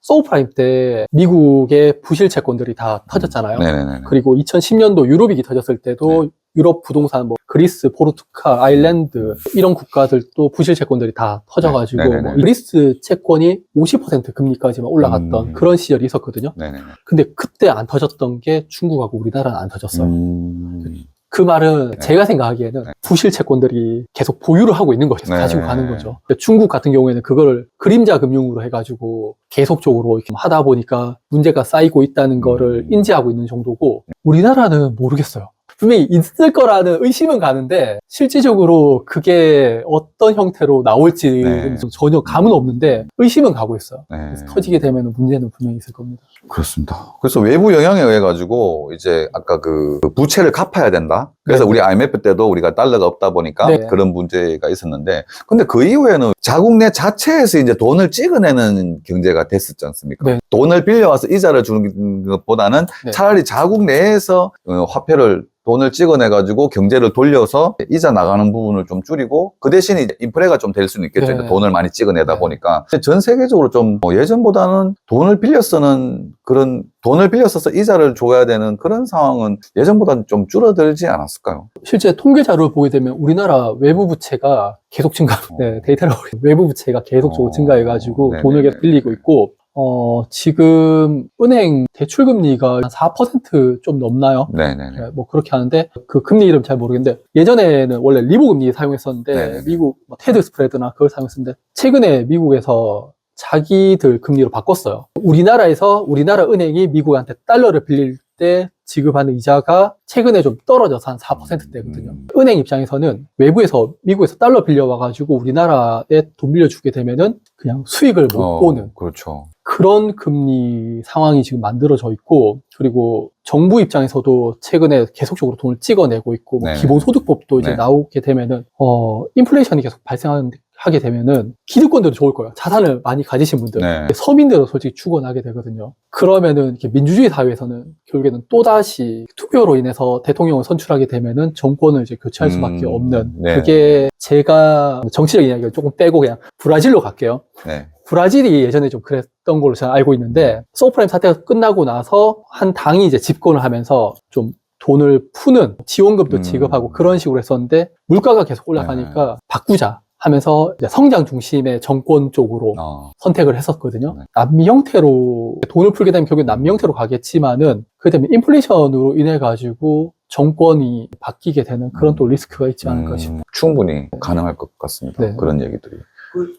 서브프라임 때 미국의 부실 채권들이 다 터졌잖아요. 네네네. 그리고 2010년도 유로 위기 터졌을 때도 유럽 부동산, 뭐 그리스, 포르투갈, 아일랜드 이런 국가들도 부실 채권들이 다 터져가지고 네네네. 뭐 그리스 채권이 50% 금리까지만 올라갔던 그런 시절이 있었거든요. 네네네. 근데 그때 안 터졌던 게 중국하고 우리나라는 안 터졌어요. 음. 그 말은 네. 제가 생각하기에는 네. 부실 채권들이 계속 보유를 하고 있는 거죠. 네. 가지고 가는 거죠. 중국 같은 경우에는 그거를 그림자 금융으로 해가지고 계속적으로 이렇게 하다 보니까 문제가 쌓이고 있다는 거를 인지하고 있는 정도고, 우리나라는 모르겠어요. 분명히 있을 거라는 의심은 가는데 실질적으로 그게 어떤 형태로 나올지는 네. 전혀 감은 없는데 의심은 가고 있어요. 네. 그래서 터지게 되면 문제는 분명히 있을 겁니다. 그렇습니다. 그래서 외부 영향에 의해 가지고 이제 아까 그 부채를 갚아야 된다. 그래서 네. 우리 IMF 때도 우리가 달러가 없다 보니까 네. 그런 문제가 있었는데, 근데 그 이후에는 자국 내 자체에서 이제 돈을 찍어내는 경제가 됐었지 않습니까? 네. 돈을 빌려와서 이자를 주는 것보다는 네. 차라리 자국 내에서 돈을 찍어내가지고 경제를 돌려서 이자 나가는 부분을 좀 줄이고, 그 대신에 이제 인플레가 좀 될 수는 있겠죠. 네. 돈을 많이 찍어내다 네. 보니까. 전 세계적으로 좀 예전보다는 돈을 빌려서서 이자를 줘야 되는 그런 상황은 예전보다는 좀 줄어들지 않았을까요? 실제 통계 자료를 보게 되면 우리나라 외부 부채가 계속 증가, 네, 데이터를 보면 외부 부채가 계속적으로 증가해가지고 네네네. 돈을 계속 빌리고 있고, 지금 은행 대출 금리가 한 4% 좀 넘나요? 네네네. 네, 뭐 그렇게 하는데 그 금리 이름 잘 모르겠는데, 예전에는 원래 리보 금리 사용했었는데 네네네. 미국 뭐 테드 스프레드나 그걸 사용했었는데 최근에 미국에서 자기들 금리로 바꿨어요. 우리나라 은행이 미국한테 달러를 빌릴 때 지급하는 이자가 최근에 좀 떨어져서 한 4%대거든요. 은행 입장에서는 미국에서 달러 빌려와가지고 우리나라에 돈 빌려주게 되면은 그냥 수익을 못 보는 그렇죠. 그런 금리 상황이 지금 만들어져 있고, 그리고 정부 입장에서도 최근에 계속적으로 돈을 찍어내고 있고, 뭐 네. 기본소득법도 이제 네. 나오게 되면은, 인플레이션이 계속 발생하게 되면은 기득권들은 좋을 거예요. 자산을 많이 가지신 분들. 네. 서민들은 솔직히 죽어나게 되거든요. 그러면은 이렇게 민주주의 사회에서는 결국에는 또다시 투표로 인해서 대통령을 선출하게 되면은 정권을 이제 교체할 수밖에 없는, 네. 그게 제가 정치적인 이야기를 조금 빼고 그냥 브라질로 갈게요. 네. 브라질이 예전에 좀 그랬던 걸로 제가 알고 있는데, 서브프라임 사태가 끝나고 나서 한 당이 이제 집권을 하면서 좀 돈을 푸는 지원금도 지급하고 그런 식으로 했었는데, 물가가 계속 올라가니까 바꾸자 하면서 이제 성장 중심의 정권 쪽으로 선택을 했었거든요. 네. 남미 형태로 돈을 풀게 되면 결국 남미 형태로 가겠지만은, 그게 되면 인플레이션으로 인해 가지고 정권이 바뀌게 되는 그런 또 리스크가 있지 않을까 싶어요. 충분히 가능할 것 같습니다. 네. 그런 얘기들이.